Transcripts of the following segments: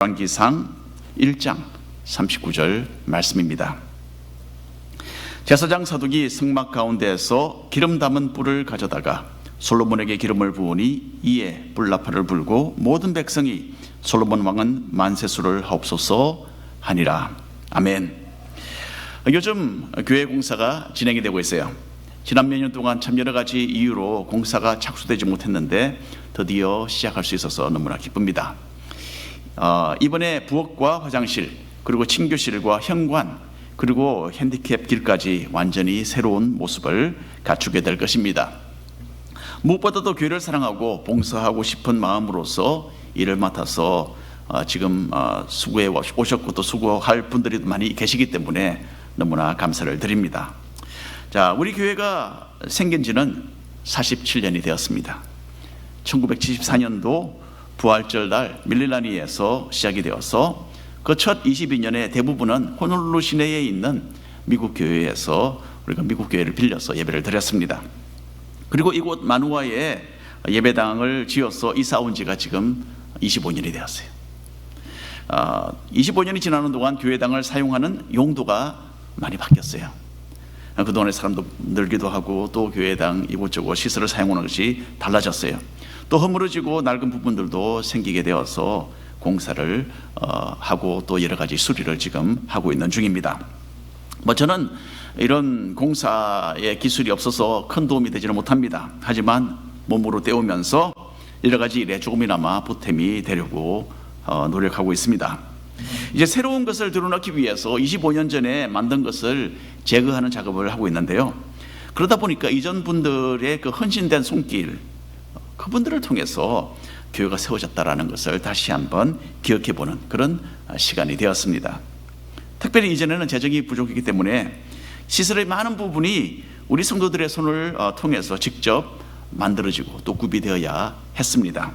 열왕기상 1장 39절 말씀입니다. 제사장 사독이 성막 가운데에서 기름 담은 뿔을 가져다가 솔로몬에게 기름을 부으니 이에 뿔나팔을 불고 모든 백성이 솔로몬 왕은 만세수를 하옵소서 하니라. 아멘. 요즘 교회 공사가 진행이 되고 있어요. 지난 몇 년 동안 참 여러 가지 이유로 공사가 착수되지 못했는데 드디어 시작할 수 있어서 너무나 기쁩니다. 이번에 부엌과 화장실, 그리고 친교실과 현관, 그리고 핸디캡 길까지 완전히 새로운 모습을 갖추게 될 것입니다. 무엇보다도 교회를 사랑하고 봉사하고 싶은 마음으로서 일을 맡아서 지금 수고해 오셨고 또 수고할 분들이 많이 계시기 때문에 너무나 감사를 드립니다. 자, 우리 교회가 생긴 지는 47년이 되었습니다. 1974년도 부활절 날 밀릴라니에서 시작이 되어서 그 첫 22년의 대부분은 호놀룰루 시내에 있는 미국 교회에서 우리가 미국 교회를 빌려서 예배를 드렸습니다. 그리고 이곳 마누아에 예배당을 지어서 이사 온 지가 지금 25년이 되었어요. 25년이 지나는 동안 교회당을 사용하는 용도가 많이 바뀌었어요. 그동안에 사람도 늘기도 하고 또 교회당 이곳저곳 시설을 사용하는 것이 달라졌어요. 또 허물어지고 낡은 부분들도 생기게 되어서 공사를 하고 또 여러 가지 수리를 지금 하고 있는 중입니다. 저는 이런 공사의 기술이 없어서 큰 도움이 되지는 못합니다. 하지만 몸으로 때우면서 여러 가지 일에 조금이나마 보탬이 되려고 노력하고 있습니다. 이제 새로운 것을 들여놓기 위해서 25년 전에 만든 것을 제거하는 작업을 하고 있는데요. 그러다 보니까 이전 분들의 그 헌신된 손길, 그분들을 통해서 교회가 세워졌다라는 것을 다시 한번 기억해보는 그런 시간이 되었습니다. 특별히 이전에는 재정이 부족했기 때문에 시설의 많은 부분이 우리 성도들의 손을 통해서 직접 만들어지고 또 구비되어야 했습니다.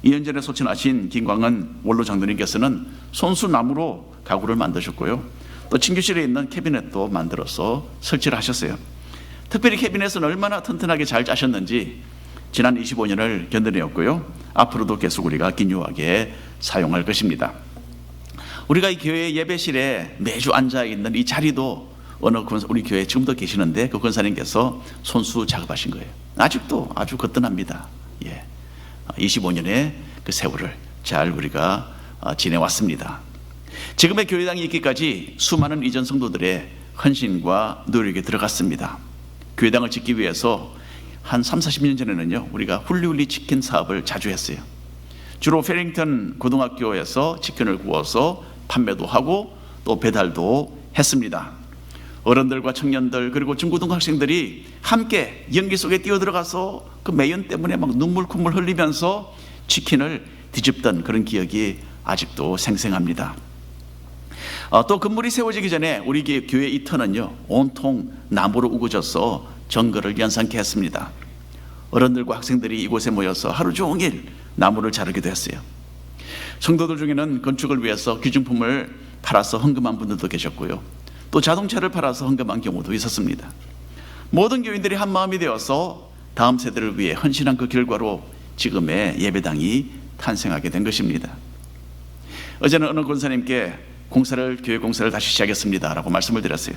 2년 전에 소천하신 김광은 원로 장로님께서는 손수나무로 가구를 만드셨고요. 또 친교실에 있는 캐비넷도 만들어서 설치를 하셨어요. 특별히 캐비넷은 얼마나 튼튼하게 잘 짜셨는지 지난 25년을 견뎌내었고요. 앞으로도 계속 우리가 기묘하게 사용할 것입니다. 우리가 이 교회 예배실에 매주 앉아있는 이 자리도 어느 우리 교회에 지금도 계시는데 그 권사님께서 손수 작업하신 거예요. 아직도 아주 거뜬합니다. 25년의 그 세월을 잘 우리가 지내왔습니다. 지금의 교회당이 있기까지 수많은 이전 성도들의 헌신과 노력이 들어갔습니다. 교회당을 짓기 위해서 한 30-40년 전에는요, 우리가 훌리훌리 치킨 사업을 자주 했어요. 주로 페링턴 고등학교에서 치킨을 구워서 판매도 하고 또 배달도 했습니다. 어른들과 청년들 그리고 중고등학생들이 함께 연기 속에 뛰어들어가서 그 매연 때문에 막 눈물 콧물 흘리면서 치킨을 뒤집던 그런 기억이 아직도 생생합니다. 또 건물이 세워지기 전에 우리 교회 이 터는요, 온통 나무로 우거져서 정거를 연상케 했습니다. 어른들과 학생들이 이곳에 모여서 하루 종일 나무를 자르기도 했어요. 성도들 중에는 건축을 위해서 기증품을 팔아서 헌금한 분들도 계셨고요. 또 자동차를 팔아서 헌금한 경우도 있었습니다. 모든 교인들이 한 마음이 되어서 다음 세대를 위해 헌신한 그 결과로 지금의 예배당이 탄생하게 된 것입니다. 어제는 어느 권사님께 교회 공사를 다시 시작했습니다 라고 말씀을 드렸어요.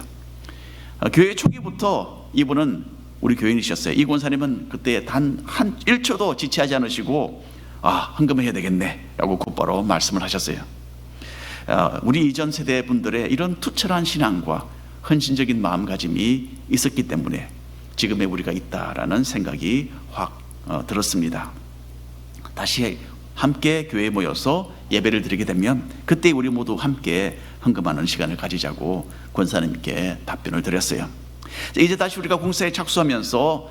교회 초기부터 이분은 우리 교인이셨어요. 이 권사님은 그때 단 1초도 지체하지 않으시고 헌금을 해야 되겠네 라고 곧바로 말씀을 하셨어요. 우리 이전 세대 분들의 이런 투철한 신앙과 헌신적인 마음가짐이 있었기 때문에 지금의 우리가 있다라는 생각이 확 들었습니다. 다시 함께 교회에 모여서 예배를 드리게 되면 그때 우리 모두 함께 헌금하는 시간을 가지자고 권사님께 답변을 드렸어요. 이제 다시 우리가 공사에 착수하면서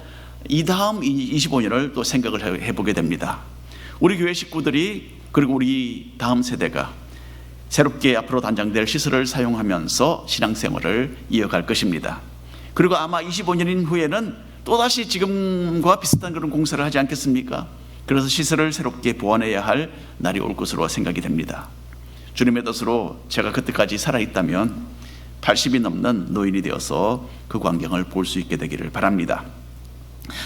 이 다음 25년을 또 생각을 해보게 됩니다. 우리 교회 식구들이 그리고 우리 다음 세대가 새롭게 앞으로 단장될 시설을 사용하면서 신앙생활을 이어갈 것입니다. 그리고 아마 25년인 후에는 또다시 지금과 비슷한 그런 공사를 하지 않겠습니까? 그래서 시설을 새롭게 보완해야 할 날이 올 것으로 생각이 됩니다. 주님의 뜻으로 제가 그때까지 살아있다면 80이 넘는 노인이 되어서 그 광경을 볼 수 있게 되기를 바랍니다.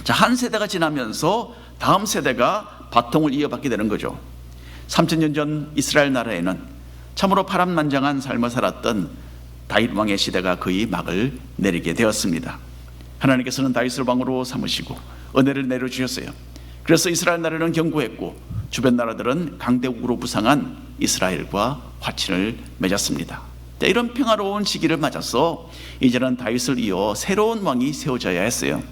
자, 한 세대가 지나면서 다음 세대가 바통을 이어받게 되는 거죠. 3000년 전 이스라엘 나라에는 참으로 파란만장한 삶을 살았던 다윗 왕의 시대가 거의 막을 내리게 되었습니다. 하나님께서는 다윗을 왕으로 삼으시고 은혜를 내려주셨어요. 그래서 이스라엘 나라는 견고했고 주변 나라들은 강대국으로 부상한 이스라엘과 화친을 맺었습니다. 이런 평화로운 시기를 맞아서 이제는 다윗을 이어 새로운 왕이 세워져야 했어요.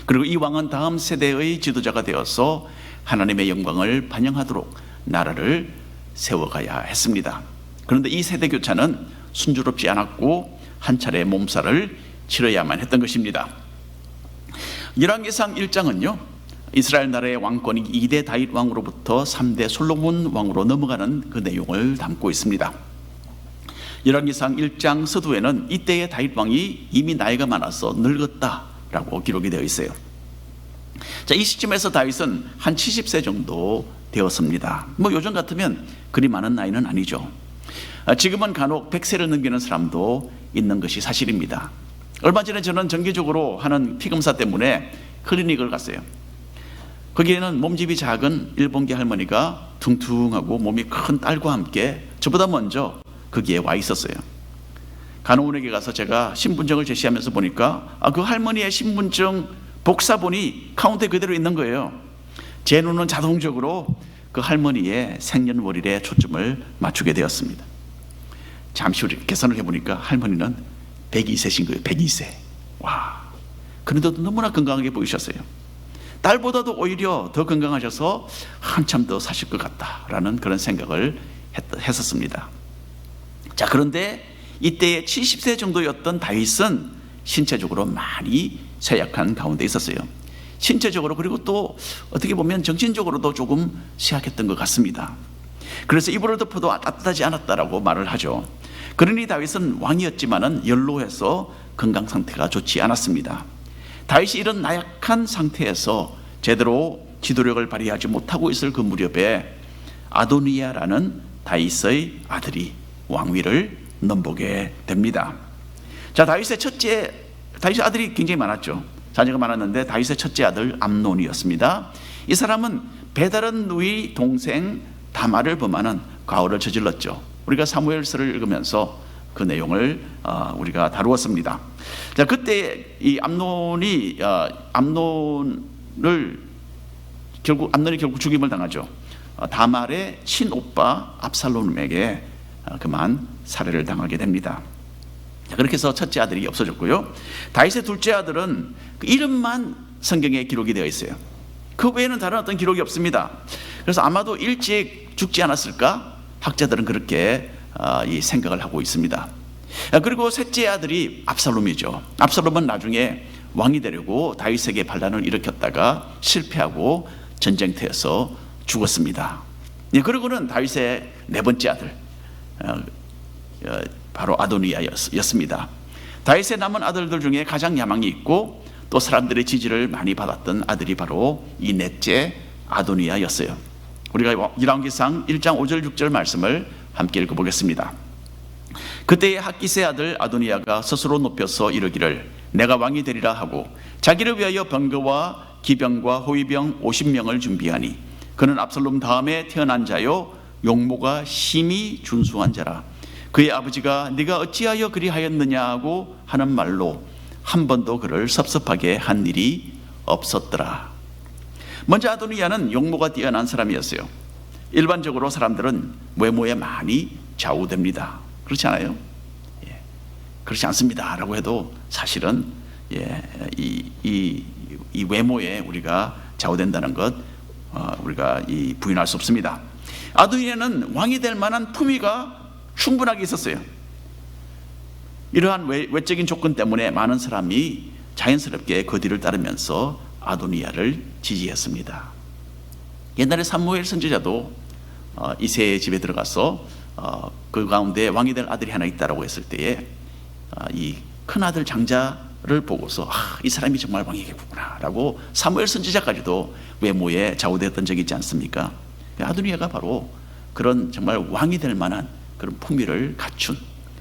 그리고 이 왕은 다음 세대의 지도자가 되어서 하나님의 영광을 반영하도록 나라를 세워가야 했습니다. 그런데 이 세대 교차는 순조롭지 않았고 한 차례 몸살을 치러야만 했던 것입니다. 열왕기상 1장은요 이스라엘 나라의 왕권이 2대 다윗 왕으로부터 3대 솔로몬 왕으로 넘어가는 그 내용을 담고 있습니다. 열왕기상 1장 서두에는 이때의 다윗 왕이 이미 나이가 많아서 늙었다라고 기록이 되어 있어요. 자, 이 시점에서 다윗은 한 70세 정도 되었습니다. 요즘 같으면 그리 많은 나이는 아니죠. 지금은 간혹 100세를 넘기는 사람도 있는 것이 사실입니다. 얼마 전에 저는 정기적으로 하는 피검사 때문에 클리닉을 갔어요. 거기에는 몸집이 작은 일본계 할머니가 퉁퉁하고 몸이 큰 딸과 함께 저보다 먼저 거기에 와 있었어요. 간호원에게 가서 제가 신분증을 제시하면서 보니까 그 할머니의 신분증 복사본이 카운터에 그대로 있는 거예요. 제 눈은 자동적으로 그 할머니의 생년월일에 초점을 맞추게 되었습니다. 잠시 후에 계산을 해보니까 할머니는 102세신 거예요. 102세. 와. 그런데도 너무나 건강하게 보이셨어요. 딸보다도 오히려 더 건강하셔서 한참 더 사실 것 같다라는 그런 생각을 했었습니다. 자, 그런데 이때의 70세 정도였던 다윗은 신체적으로 많이 쇠약한 가운데 있었어요. 신체적으로 그리고 또 어떻게 보면 정신적으로도 조금 쇠약했던 것 같습니다. 그래서 이불을 덮어도 따뜻하지 않았다라고 말을 하죠. 그러니 다윗은 왕이었지만은 연로해서 건강 상태가 좋지 않았습니다. 다윗이 이런 나약한 상태에서 제대로 지도력을 발휘하지 못하고 있을 그 무렵에 아도니아라는 다윗의 아들이 왕위를 넘보게 됩니다. 자, 다윗의 아들이 굉장히 많았죠. 자녀가 많았는데 다윗의 첫째 아들 암논이었습니다. 이 사람은 베다른 누이 동생 다말을 범하는 가호를 저질렀죠. 우리가 사무엘서를 읽으면서 그 내용을 우리가 다루었습니다. 자, 그때 이 암논이 결국 죽임을 당하죠. 다말의 친오빠 압살롬에게 그만 살해를 당하게 됩니다. 그렇게 해서 첫째 아들이 없어졌고요. 다윗의 둘째 아들은 그 이름만 성경에 기록이 되어 있어요. 그 외에는 다른 어떤 기록이 없습니다. 그래서 아마도 일찍 죽지 않았을까? 학자들은 그렇게 이 생각을 하고 있습니다. 그리고 셋째 아들이 압살롬이죠. 압살롬은 나중에 왕이 되려고 다윗에게 반란을 일으켰다가 실패하고 전쟁터에서 죽었습니다. 그리고는 다윗의 네 번째 아들 바로 아도니아였습니다. 다윗의 남은 아들들 중에 가장 야망이 있고 또 사람들의 지지를 많이 받았던 아들이 바로 이 넷째 아도니아였어요. 우리가 열왕기상 1장 5절 6절 말씀을 함께 읽어보겠습니다. 그때의 핫기스의 아들 아도니아가 스스로 높여서 이르기를 내가 왕이 되리라 하고 자기를 위하여 병거와 기병과 호위병 50명을 준비하니 그는 압살롬 다음에 태어난 자요 용모가 심히 준수한 자라. 그의 아버지가 네가 어찌하여 그리하였느냐고 하는 말로 한 번도 그를 섭섭하게 한 일이 없었더라. 먼저 아도니아는 용모가 뛰어난 사람이었어요. 일반적으로 사람들은 외모에 많이 좌우됩니다. 그렇지 않아요? 그렇지 않습니다 라고 해도 사실은 이 외모에 우리가 좌우된다는 것 우리가 부인할 수 없습니다. 아도니아는 왕이 될 만한 품위가 충분하게 있었어요. 이러한 외적인 조건 때문에 많은 사람이 자연스럽게 그 뒤를 따르면서 아도니아를 지지했습니다. 옛날에 사무엘 선지자도 이새의 집에 들어가서 그 가운데 왕이 될 아들이 하나 있다라고 했을 때에 이 큰아들 장자를 보고서 이 사람이 정말 왕이겠구나 라고 사무엘 선지자까지도 외모에 좌우되었던 적이 있지 않습니까? 아도니아가 바로 그런 정말 왕이 될 만한 그런 품위를 갖춘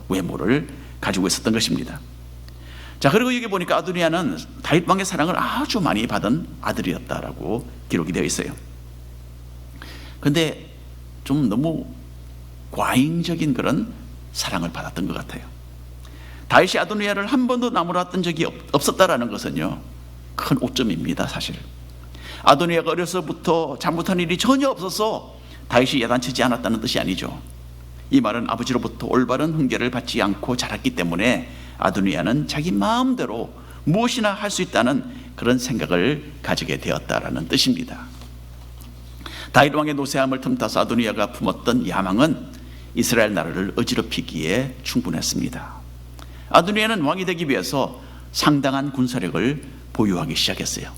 외모를 가지고 있었던 것입니다. 자, 그리고 여기 보니까 아도니아는 다윗 왕의 사랑을 아주 많이 받은 아들이었다라고 기록이 되어 있어요. 그런데 좀 너무 과잉적인 그런 사랑을 받았던 것 같아요. 다윗이 아도니아를 한 번도 나무랐던 적이 없었다라는 것은요, 큰 오점입니다. 사실 아도니아가 어려서부터 잘못한 일이 전혀 없어서 다윗이 야단치지 않았다는 뜻이 아니죠. 이 말은 아버지로부터 올바른 훈계를 받지 않고 자랐기 때문에 아도니아는 자기 마음대로 무엇이나 할 수 있다는 그런 생각을 가지게 되었다라는 뜻입니다. 다윗 왕의 노쇠함을 틈타서 아도니아가 품었던 야망은 이스라엘 나라를 어지럽히기에 충분했습니다. 아도니아는 왕이 되기 위해서 상당한 군사력을 보유하기 시작했어요.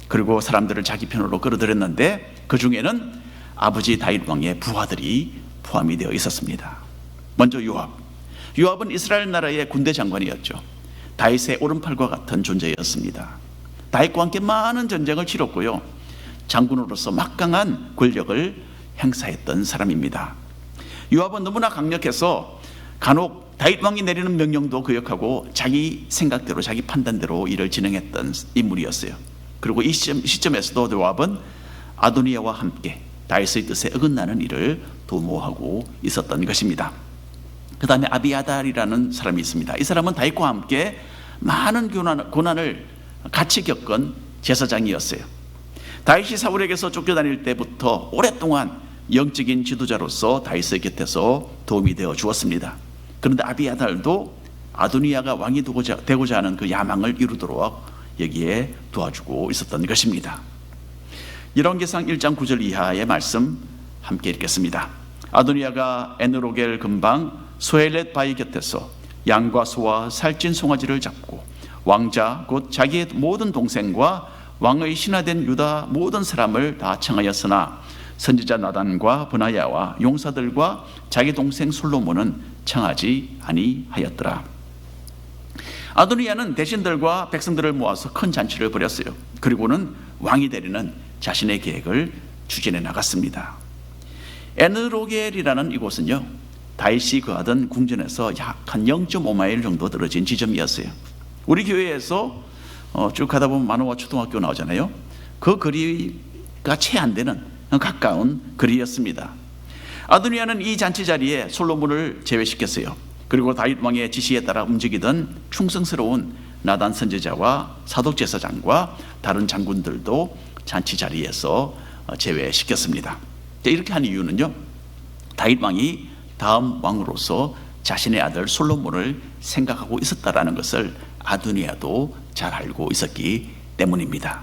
그리고 사람들을 자기 편으로 끌어들였는데 그 중에는 아버지 다윗 왕의 부하들이 포함이 되어 있었습니다. 먼저 요압은 이스라엘 나라의 군대 장관이었죠. 다윗의 오른팔과 같은 존재였습니다. 다윗과 함께 많은 전쟁을 치렀고요, 장군으로서 막강한 권력을 행사했던 사람입니다. 요압은 너무나 강력해서 간혹 다윗 왕이 내리는 명령도 거역하고 자기 생각대로 자기 판단대로 일을 진행했던 인물이었어요. 그리고 이 시점에서도 요압은 아도니아와 함께 다윗의 뜻에 어긋나는 일을 도모하고 있었던 것입니다. 그 다음에 아비아달이라는 사람이 있습니다. 이 사람은 다윗과 함께 많은 고난을 같이 겪은 제사장이었어요. 다윗이 사울에게서 쫓겨다닐 때부터 오랫동안 영적인 지도자로서 다윗의 곁에서 도움이 되어 주었습니다. 그런데 아비아달도 아도니아가 왕이 되고자 하는 그 야망을 이루도록 여기에 도와주고 있었던 것입니다. 열왕기상 1장 9절 이하의 말씀 함께 읽겠습니다. 아도니아가 에느로겔 근방 소엘렛 바위 곁에서 양과 소와 살찐 송아지를 잡고 왕자 곧 자기의 모든 동생과 왕의 신하된 유다 모든 사람을 다 청하였으나 선지자 나단과 브나야와 용사들과 자기 동생 솔로몬은 청하지 아니하였더라. 아도니아는 대신들과 백성들을 모아서 큰 잔치를 벌였어요. 그리고는 왕이 되려는 자신의 계획을 추진해 나갔습니다. 에느로겔이라는 이곳은요, 다윗이 거하던 궁전에서 약 한 0.5마일 정도 떨어진 지점이었어요. 우리 교회에서 쭉 가다 보면 만호와 초등학교 나오잖아요. 그 거리가 채 안 되는 가까운 거리였습니다. 아도니아는 이 잔치 자리에 솔로몬을 제외시켰어요. 그리고 다윗 왕의 지시에 따라 움직이던 충성스러운 나단 선지자와 사독 제사장과 다른 장군들도 잔치 자리에서 제외시켰습니다. 이렇게 한 이유는요, 다윗 왕이 다음 왕으로서 자신의 아들 솔로몬을 생각하고 있었다라는 것을 아도니아도 잘 알고 있었기 때문입니다.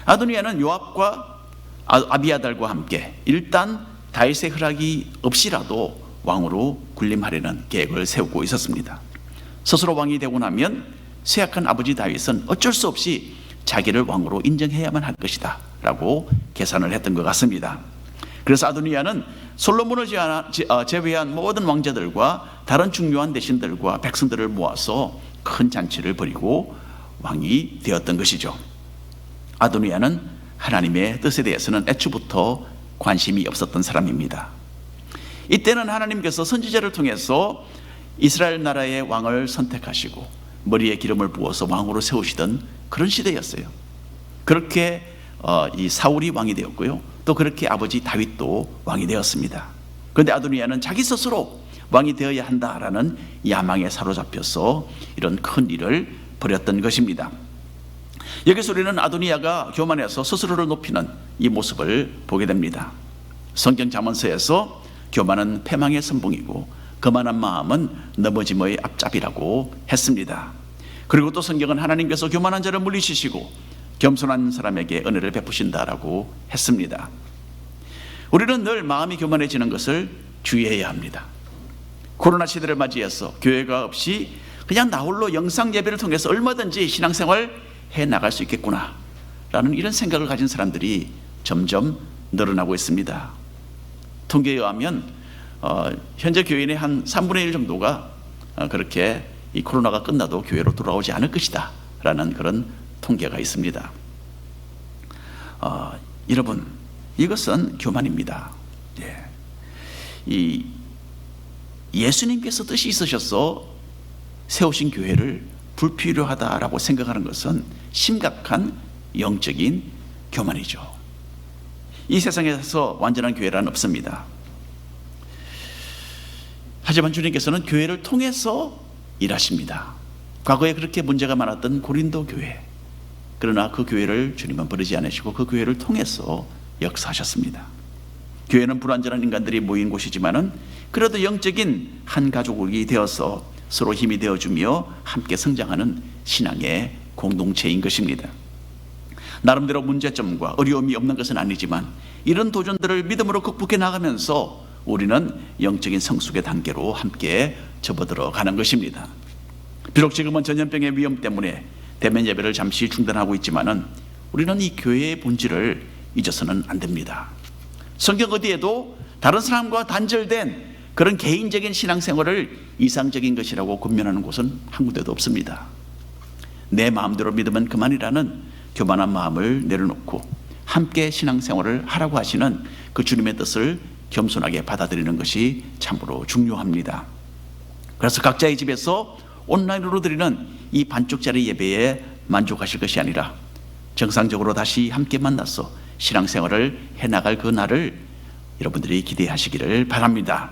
아도니아는 요압과 아비아달과 함께 일단 다윗의 허락이 없이라도 왕으로 군림하려는 계획을 세우고 있었습니다. 스스로 왕이 되고 나면 쇠약한 아버지 다윗은 어쩔 수 없이 자기를 왕으로 인정해야만 할 것이다 라고 계산을 했던 것 같습니다. 그래서 아도니아는 솔로몬을 제외한 모든 왕자들과 다른 중요한 대신들과 백성들을 모아서 큰 잔치를 벌이고 왕이 되었던 것이죠. 아도니아는 하나님의 뜻에 대해서는 애초부터 관심이 없었던 사람입니다. 이때는 하나님께서 선지자를 통해서 이스라엘 나라의 왕을 선택하시고 머리에 기름을 부어서 왕으로 세우시던 그런 시대였어요. 그렇게 이 사울이 왕이 되었고요, 또 그렇게 아버지 다윗도 왕이 되었습니다. 그런데 아도니아는 자기 스스로 왕이 되어야 한다라는 야망에 사로잡혀서 이런 큰 일을 벌였던 것입니다. 여기서 우리는 아도니아가 교만해서 스스로를 높이는 이 모습을 보게 됩니다. 성경 잠언서에서 교만은 패망의 선봉이고 거만한 마음은 넘어짐의 앞잡이라고 했습니다. 그리고 또 성경은 하나님께서 교만한 자를 물리치시고 겸손한 사람에게 은혜를 베푸신다라고 했습니다. 우리는 늘 마음이 교만해지는 것을 주의해야 합니다. 코로나 시대를 맞이해서 교회가 없이 그냥 나 홀로 영상 예배를 통해서 얼마든지 신앙생활 해 나갈 수 있겠구나 라는 이런 생각을 가진 사람들이 점점 늘어나고 있습니다. 통계에 의하면 현재 교인의 한 3분의 1 정도가 그렇게 이 코로나가 끝나도 교회로 돌아오지 않을 것이다 라는 그런 통계가 있습니다. 여러분, 이것은 교만입니다. 예수님께서 뜻이 있으셔서 세우신 교회를 불필요하다라고 생각하는 것은 심각한 영적인 교만이죠. 이 세상에서 완전한 교회란 없습니다. 하지만 주님께서는 교회를 통해서 일하십니다. 과거에 그렇게 문제가 많았던 고린도 교회, 그러나 그 교회를 주님은 버리지 않으시고 그 교회를 통해서 역사하셨습니다. 교회는 불완전한 인간들이 모인 곳이지만은 그래도 영적인 한 가족이 되어서 서로 힘이 되어주며 함께 성장하는 신앙의 공동체인 것입니다. 나름대로 문제점과 어려움이 없는 것은 아니지만 이런 도전들을 믿음으로 극복해 나가면서 우리는 영적인 성숙의 단계로 함께 접어들어 가는 것입니다. 비록 지금은 전염병의 위험 때문에 대면 예배를 잠시 중단하고 있지만은 우리는 이 교회의 본질을 잊어서는 안 됩니다. 성경 어디에도 다른 사람과 단절된 그런 개인적인 신앙생활을 이상적인 것이라고 권면하는 곳은 한 군데도 없습니다. 내 마음대로 믿으면 그만이라는 교만한 마음을 내려놓고 함께 신앙생활을 하라고 하시는 그 주님의 뜻을 겸손하게 받아들이는 것이 참으로 중요합니다. 그래서 각자의 집에서 온라인으로 드리는 이 반쪽짜리 예배에 만족하실 것이 아니라 정상적으로 다시 함께 만나서 신앙생활을 해나갈 그 날을 여러분들이 기대하시기를 바랍니다.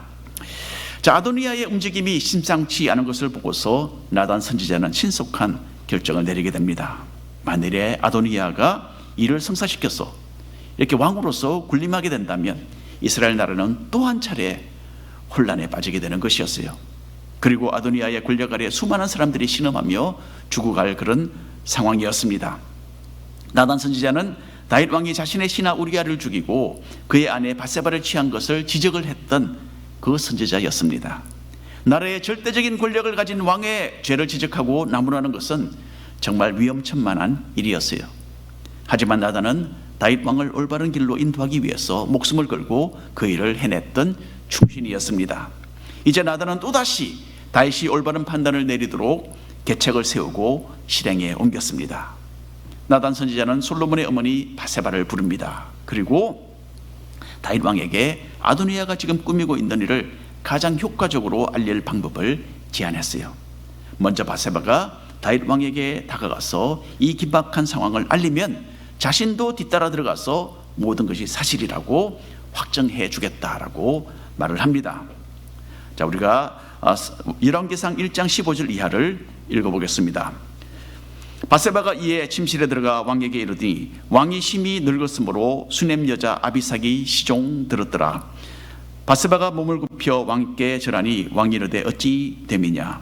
자, 아도니아의 움직임이 심상치 않은 것을 보고서 나단 선지자는 신속한 결정을 내리게 됩니다. 만일에 아도니아가 이를 성사시켜서 이렇게 왕으로서 군림하게 된다면 이스라엘 나라는 또 한 차례 혼란에 빠지게 되는 것이었어요. 그리고 아도니아의 권력 아래 수많은 사람들이 신음하며 죽어갈 그런 상황이었습니다. 나단 선지자는 다윗 왕이 자신의 신하 우리아를 죽이고 그의 아내 밧세바를 취한 것을 지적을 했던 그 선지자였습니다. 나라의 절대적인 권력을 가진 왕의 죄를 지적하고 나무라는 것은 정말 위험천만한 일이었어요. 하지만 나단은 다윗 왕을 올바른 길로 인도하기 위해서 목숨을 걸고 그 일을 해냈던 충신이었습니다. 이제 나단은 또다시 다윗이 올바른 판단을 내리도록 계책을 세우고 실행에 옮겼습니다. 나단 선지자는 솔로몬의 어머니 밧세바를 부릅니다. 그리고 다윗 왕에게 아도니아가 지금 꾸미고 있는 일을 가장 효과적으로 알릴 방법을 제안했어요. 먼저 밧세바가 다윗 왕에게 다가가서 이 긴박한 상황을 알리면 자신도 뒤따라 들어가서 모든 것이 사실이라고 확정해 주겠다라고 말을 합니다. 자, 우리가 열왕기상 1장 15절 이하를 읽어보겠습니다. 밧세바가 이에 침실에 들어가 왕에게 이르더니 왕이 심히 늙었으므로 수냄 여자 아비삭이 시종 들었더라. 밧세바가 몸을 굽혀 왕께 절하니 왕이 이르되 어찌 됨이냐.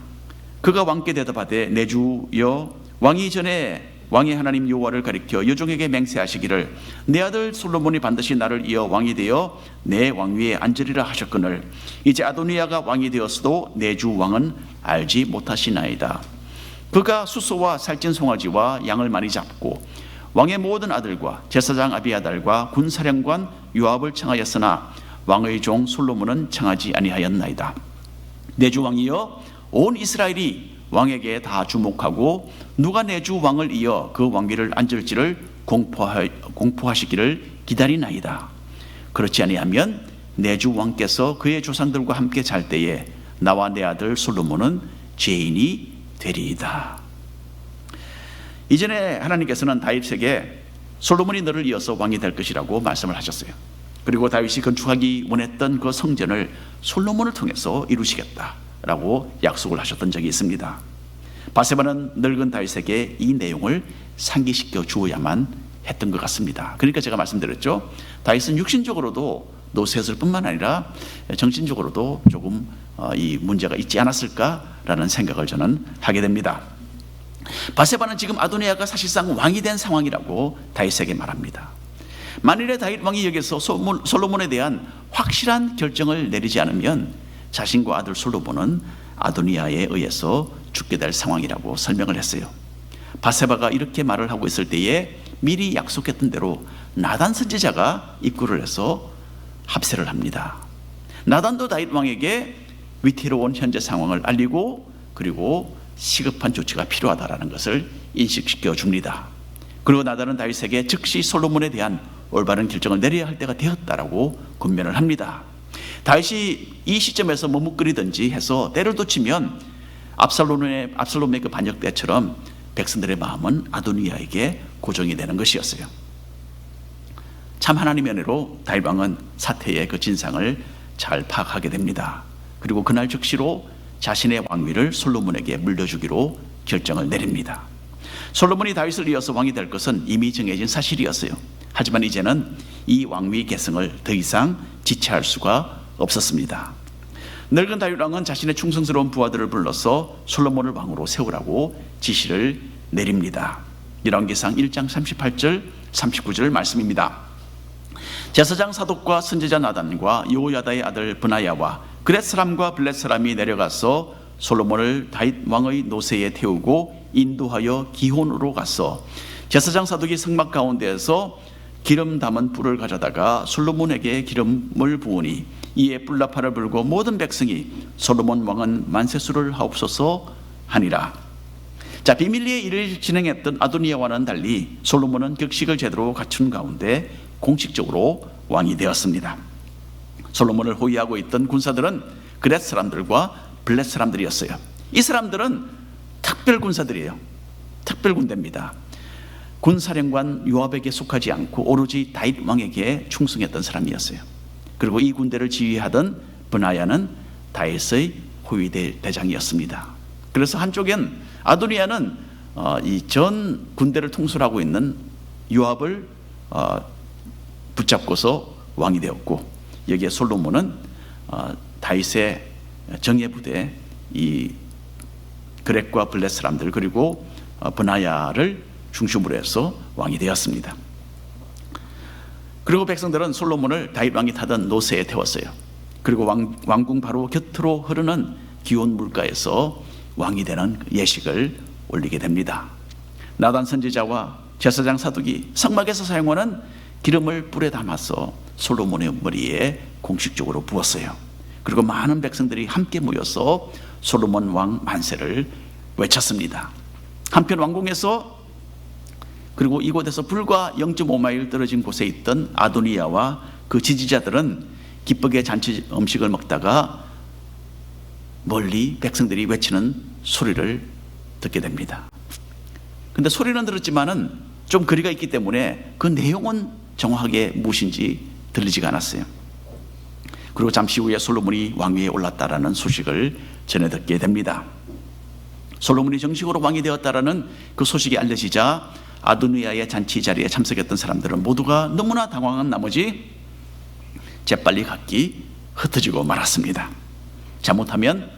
그가 왕께 대답하되 내 주여 왕이 전에 왕의 하나님 여호와를 가리켜 여종에게 맹세하시기를 내 아들 솔로몬이 반드시 나를 이어 왕이 되어 내 왕위에 앉으리라 하셨거늘 이제 아도니아가 왕이 되었어도 내 주 왕은 알지 못하시나이다. 그가 수소와 살찐 송아지와 양을 많이 잡고 왕의 모든 아들과 제사장 아비아달과 군사령관 요압을 청하였으나 왕의 종 솔로몬은 청하지 아니하였나이다. 내 주 왕이여 온 이스라엘이 왕에게 다 주목하고 누가 내 주 왕을 이어 그 왕위를 앉을지를 공포하시기를 기다리나이다. 그렇지 아니하면 내 주 왕께서 그의 조상들과 함께 잘 때에 나와 내 아들 솔로몬은 죄인이 되리이다. 이전에 하나님께서는 다윗에게 솔로몬이 너를 이어서 왕이 될 것이라고 말씀을 하셨어요. 그리고 다윗이 건축하기 원했던 그 성전을 솔로몬을 통해서 이루시겠다라고 약속을 하셨던 적이 있습니다. 밧세바는 늙은 다윗에게 이 내용을 상기시켜 주어야만 했던 것 같습니다. 그러니까 제가 말씀드렸죠. 다윗은 육신적으로도 노쇠했을 뿐만 아니라 정신적으로도 조금 이 문제가 있지 않았을까라는 생각을 저는 하게 됩니다. 밧세바는 지금 아도니아가 사실상 왕이 된 상황이라고 다윗에게 말합니다. 만일에 다윗 왕이 여기서 솔로몬에 대한 확실한 결정을 내리지 않으면 자신과 아들 솔로몬은 아도니아에 의해서 죽게 될 상황이라고 설명을 했어요. 밧세바가 이렇게 말을 하고 있을 때에 미리 약속했던 대로 나단 선지자가 입구를 해서 합세를 합니다. 나단도 다윗 왕에게 위태로운 현재 상황을 알리고 그리고 시급한 조치가 필요하다는 것을 인식시켜 줍니다. 그리고 나단은 다윗에게 즉시 솔로몬에 대한 올바른 결정을 내려야 할 때가 되었다라고 권면을 합니다. 다윗이 이 시점에서 머뭇거리든지 해서 때를 놓치면 압살롬의 그 반역 때처럼 백성들의 마음은 아도니아에게 고정이 되는 것이었어요. 참 하나님의 은혜로 다윗 왕은 사태의 그 진상을 잘 파악하게 됩니다. 그리고 그날 즉시로 자신의 왕위를 솔로몬에게 물려주기로 결정을 내립니다. 솔로몬이 다윗을 이어서 왕이 될 것은 이미 정해진 사실이었어요. 하지만 이제는 이 왕위 계승을 더 이상 지체할 수가 없었습니다. 늙은 다윗 왕은 자신의 충성스러운 부하들을 불러서 솔로몬을 왕으로 세우라고 지시를 내립니다. 열왕기상 1장 38절 39절 말씀입니다. 제사장 사독과 선지자 나단과 여호야다의 아들 브나야와 그렛 사람과 블렛 사람이 내려가서 솔로몬을 다윗 왕의 노새에 태우고 인도하여 기혼으로 갔어. 제사장 사독이 성막 가운데에서 기름 담은 뿔을 가져다가 솔로몬에게 기름을 부으니 이에 뿔나팔을 불고 모든 백성이 솔로몬 왕은 만세수를 하옵소서 하니라. 자, 비밀리에 일을 진행했던 아도니아와는 달리 솔로몬은 격식을 제대로 갖춘 가운데 공식적으로 왕이 되었습니다. 솔로몬을 호위하고 있던 군사들은 그렛 사람들과 블렛 사람들이었어요. 이 사람들은 특별 군사들이에요. 특별 군대입니다. 군사령관 요압에게 속하지 않고 오로지 다윗 왕에게 충성했던 사람이었어요. 그리고 이 군대를 지휘하던 브나야는 다윗의 호위 대장이었습니다. 그래서 한쪽엔 아도니아는 이 전 군대를 통솔하고 있는 요압을 붙잡고서 왕이 되었고, 여기에 솔로몬은 다윗의 정예부대 이 그렛과 블렛 사람들 그리고 브나야를 중심으로 해서 왕이 되었습니다. 그리고 백성들은 솔로몬을 다윗 왕이 타던 노새에 태웠어요. 그리고 왕궁 바로 곁으로 흐르는 기온 물가에서 왕이 되는 예식을 올리게 됩니다. 나단 선지자와 제사장 사독이 성막에서 사용하는 기름을 뿔에 담아서 솔로몬의 머리에 공식적으로 부었어요. 그리고 많은 백성들이 함께 모여서 솔로몬 왕 만세를 외쳤습니다. 한편 왕궁에서 그리고 이곳에서 불과 0.5마일 떨어진 곳에 있던 아도니아와 그 지지자들은 기쁘게 잔치 음식을 먹다가 멀리 백성들이 외치는 소리를 듣게 됩니다. 근데 소리는 들었지만은 좀 거리가 있기 때문에 그 내용은 정확하게 무엇인지 들리지가 않았어요. 그리고 잠시 후에 솔로몬이 왕위에 올랐다라는 소식을 전해 듣게 됩니다. 솔로몬이 정식으로 왕이 되었다라는 그 소식이 알려지자 아도니아의 잔치 자리에 참석했던 사람들은 모두가 너무나 당황한 나머지 재빨리 각기 흩어지고 말았습니다. 잘못하면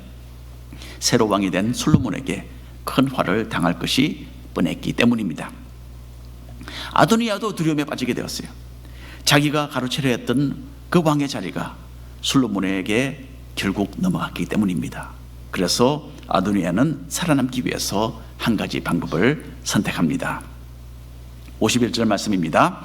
새로 왕이 된 솔로몬에게 큰 화를 당할 것이 뻔했기 때문입니다. 아도니아도 두려움에 빠지게 되었어요. 자기가 가로채려 했던 그 왕의 자리가 솔로몬에게 결국 넘어갔기 때문입니다. 그래서 아도니아는 살아남기 위해서 한 가지 방법을 선택합니다. 51절 말씀입니다.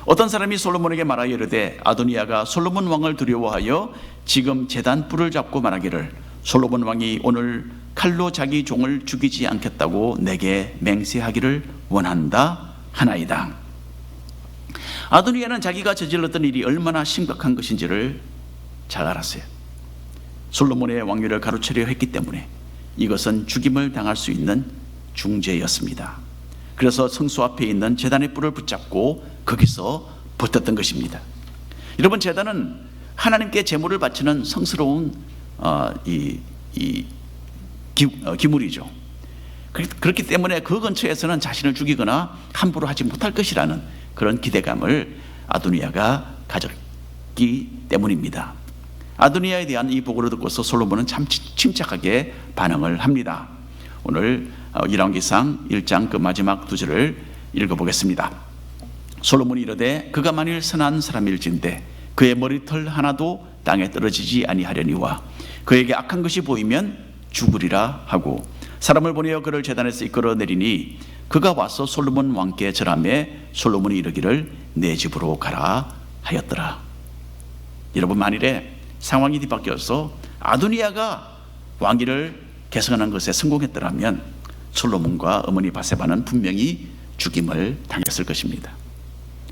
어떤 사람이 솔로몬에게 말하여 이르되 아도니아가 솔로몬 왕을 두려워하여 지금 제단 뿔을 잡고 말하기를 솔로몬 왕이 오늘 칼로 자기 종을 죽이지 않겠다고 내게 맹세하기를 원한다 하나이다. 아도니아는 자기가 저질렀던 일이 얼마나 심각한 것인지를 잘 알았어요. 솔로몬의 왕위를 가로채려 했기 때문에 이것은 죽임을 당할 수 있는 중죄였습니다. 그래서 성소 앞에 있는 제단의 뿔을 붙잡고 거기서 버텼던 것입니다. 여러분, 제단은 하나님께 제물을 바치는 성스러운 기물이죠. 그렇기 때문에 그 근처에서는 자신을 죽이거나 함부로 하지 못할 것이라는 그런 기대감을 아도니아가 가졌기 때문입니다. 아도니아에 대한 이 보고를 듣고서 솔로몬은 참 침착하게 반응을 합니다. 오늘 열왕기상 1장 그 마지막 두 절을 읽어보겠습니다. 솔로몬이 이르되 그가 만일 선한 사람일진데 그의 머리털 하나도 땅에 떨어지지 아니하려니와 그에게 악한 것이 보이면 죽으리라 하고 사람을 보내어 그를 제단에서 이끌어 내리니 그가 와서 솔로몬 왕께 절하매 솔로몬이 이르기를 내 집으로 가라 하였더라. 여러분, 만일에 상황이 뒤바뀌어서 아도니아가 왕위를 계승하는 것에 성공했더라면 솔로몬과 어머니 바세바는 분명히 죽임을 당했을 것입니다.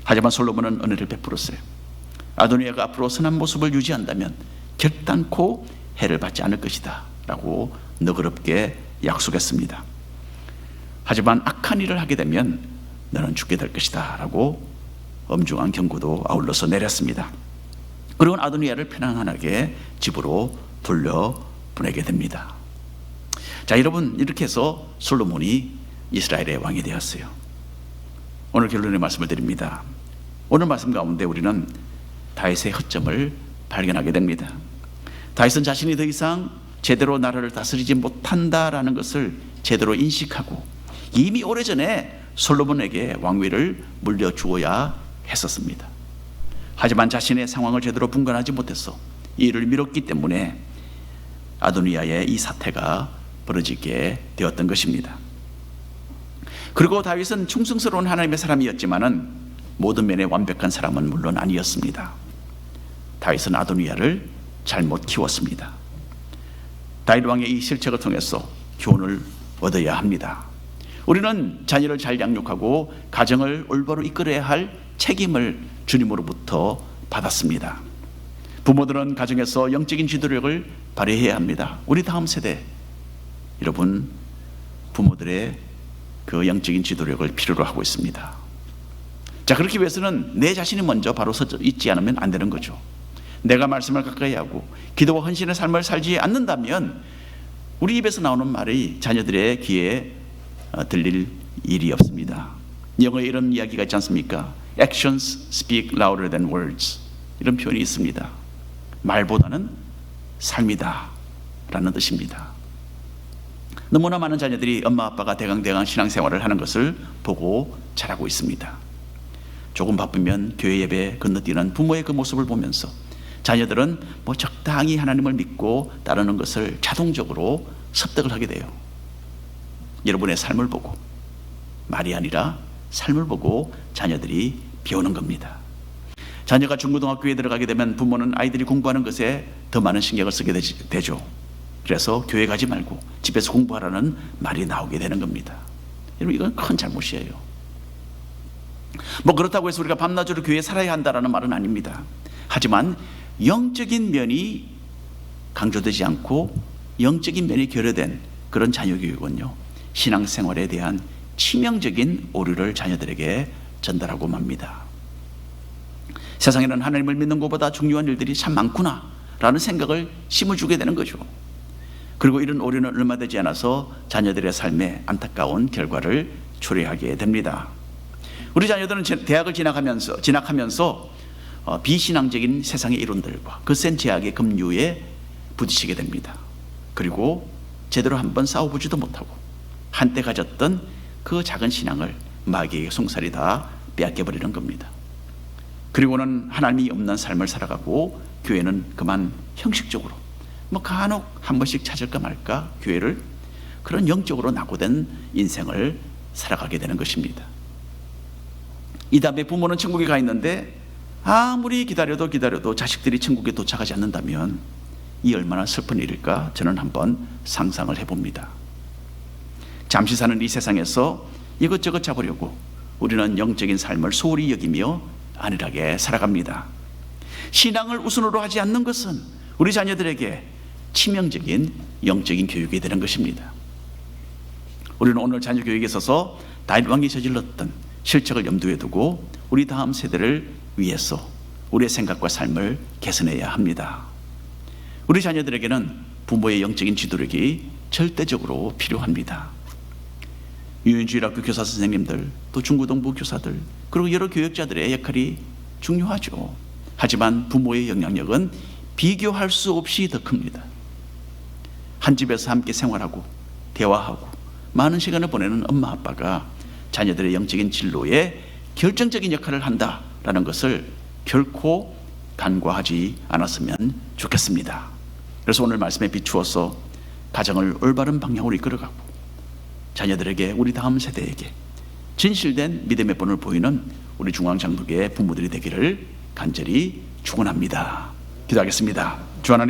하지만 솔로몬은 은혜를 베풀었어요. 아도니아가 앞으로 선한 모습을 유지한다면 결단코 해를 받지 않을 것이다 라고 너그럽게 약속했습니다. 하지만 악한 일을 하게 되면 너는 죽게 될 것이다 라고 엄중한 경고도 아울러서 내렸습니다. 그리고 아도니아를 편안하게 집으로 돌려보내게 됩니다. 자, 여러분, 이렇게 해서 솔로몬이 이스라엘의 왕이 되었어요. 오늘 결론의 말씀을 드립니다. 오늘 말씀 가운데 우리는 다윗의 허점을 발견하게 됩니다. 다윗은 자신이 더 이상 제대로 나라를 다스리지 못한다라는 것을 제대로 인식하고 이미 오래전에 솔로몬에게 왕위를 물려주어야 했었습니다. 하지만 자신의 상황을 제대로 분간하지 못해서 이 일을 미뤘기 때문에 아도니아의 이 사태가 벌어지게 되었던 것입니다. 그리고 다윗은 충성스러운 하나님의 사람이었지만은 모든 면에 완벽한 사람은 물론 아니었습니다. 다윗은 아도니아를 잘못 키웠습니다. 다윗 왕의 이 실책을 통해서 교훈을 얻어야 합니다. 우리는 자녀를 잘 양육하고 가정을 올바로 이끌어야 할 책임을 주님으로부터 받았습니다. 부모들은 가정에서 영적인 지도력을 발휘해야 합니다. 우리 다음 세대, 여러분, 부모들의 그 영적인 지도력을 필요로 하고 있습니다. 자, 그렇기 위해서는 내 자신이 먼저 바로 서 있지 않으면 안 되는 거죠. 내가 말씀을 가까이 하고 기도와 헌신의 삶을 살지 않는다면 우리 입에서 나오는 말이 자녀들의 귀에 들릴 일이 없습니다. 영어에 이런 이야기가 있지 않습니까? Actions speak louder than words. 이런 표현이 있습니다. 말보다는 삶이다 라는 뜻입니다. 너무나 많은 자녀들이 엄마 아빠가 대강대강 신앙생활을 하는 것을 보고 자라고 있습니다. 조금 바쁘면 교회 예배 건너뛰는 부모의 그 모습을 보면서 자녀들은 적당히 하나님을 믿고 따르는 것을 자동적으로 습득을 하게 돼요. 여러분의 삶을 보고, 말이 아니라 삶을 보고 자녀들이 배우는 겁니다. 자녀가 중고등학교에 들어가게 되면 부모는 아이들이 공부하는 것에 더 많은 신경을 쓰게 되죠. 그래서 교회 가지 말고 집에서 공부하라는 말이 나오게 되는 겁니다. 여러분, 이건 큰 잘못이에요. 그렇다고 해서 우리가 밤낮으로 교회에 살아야 한다라는 말은 아닙니다. 하지만 영적인 면이 강조되지 않고 영적인 면이 결여된 그런 자녀 교육은요, 신앙생활에 대한 치명적인 오류를 자녀들에게 전달하고 맙니다. 세상에는 하나님을 믿는 것보다 중요한 일들이 참 많구나 라는 생각을 심어주게 되는 거죠. 그리고 이런 오류는 얼마 되지 않아서 자녀들의 삶에 안타까운 결과를 초래하게 됩니다. 우리 자녀들은 대학을 진학하면서 비신앙적인 세상의 이론들과 거센 제약의 급류에 부딪히게 됩니다. 그리고 제대로 한번 싸워보지도 못하고 한때 가졌던 그 작은 신앙을 마귀에게 송사리 다 빼앗겨버리는 겁니다. 그리고는 하나님이 없는 삶을 살아가고 교회는 그만 형식적으로 간혹 한 번씩 찾을까 말까 교회를, 그런 영적으로 낙오된 인생을 살아가게 되는 것입니다. 이 다음에 부모는 천국에 가 있는데 아무리 기다려도 자식들이 천국에 도착하지 않는다면 이 얼마나 슬픈 일일까 저는 한번 상상을 해봅니다. 잠시 사는 이 세상에서 이것저것 잡으려고 우리는 영적인 삶을 소홀히 여기며 안일하게 살아갑니다. 신앙을 우선으로 하지 않는 것은 우리 자녀들에게 치명적인 영적인 교육이 되는 것입니다. 우리는 오늘 자녀 교육에 있어서 다윗 왕이 저질렀던 실책을 염두에 두고 우리 다음 세대를 위해서 우리의 생각과 삶을 개선해야 합니다. 우리 자녀들에게는 부모의 영적인 지도력이 절대적으로 필요합니다. 유인주일학교 교사 선생님들, 또 중고등부 교사들, 그리고 여러 교육자들의 역할이 중요하죠. 하지만 부모의 영향력은 비교할 수 없이 더 큽니다. 한 집에서 함께 생활하고 대화하고 많은 시간을 보내는 엄마 아빠가 자녀들의 영적인 진로에 결정적인 역할을 한다라는 것을 결코 간과하지 않았으면 좋겠습니다. 그래서 오늘 말씀에 비추어서 가정을 올바른 방향으로 이끌어가고 자녀들에게, 우리 다음 세대에게 진실된 믿음의 본을 보이는 우리 중앙장독의 부모들이 되기를 간절히 축원합니다. 기도하겠습니다. 주 하나님,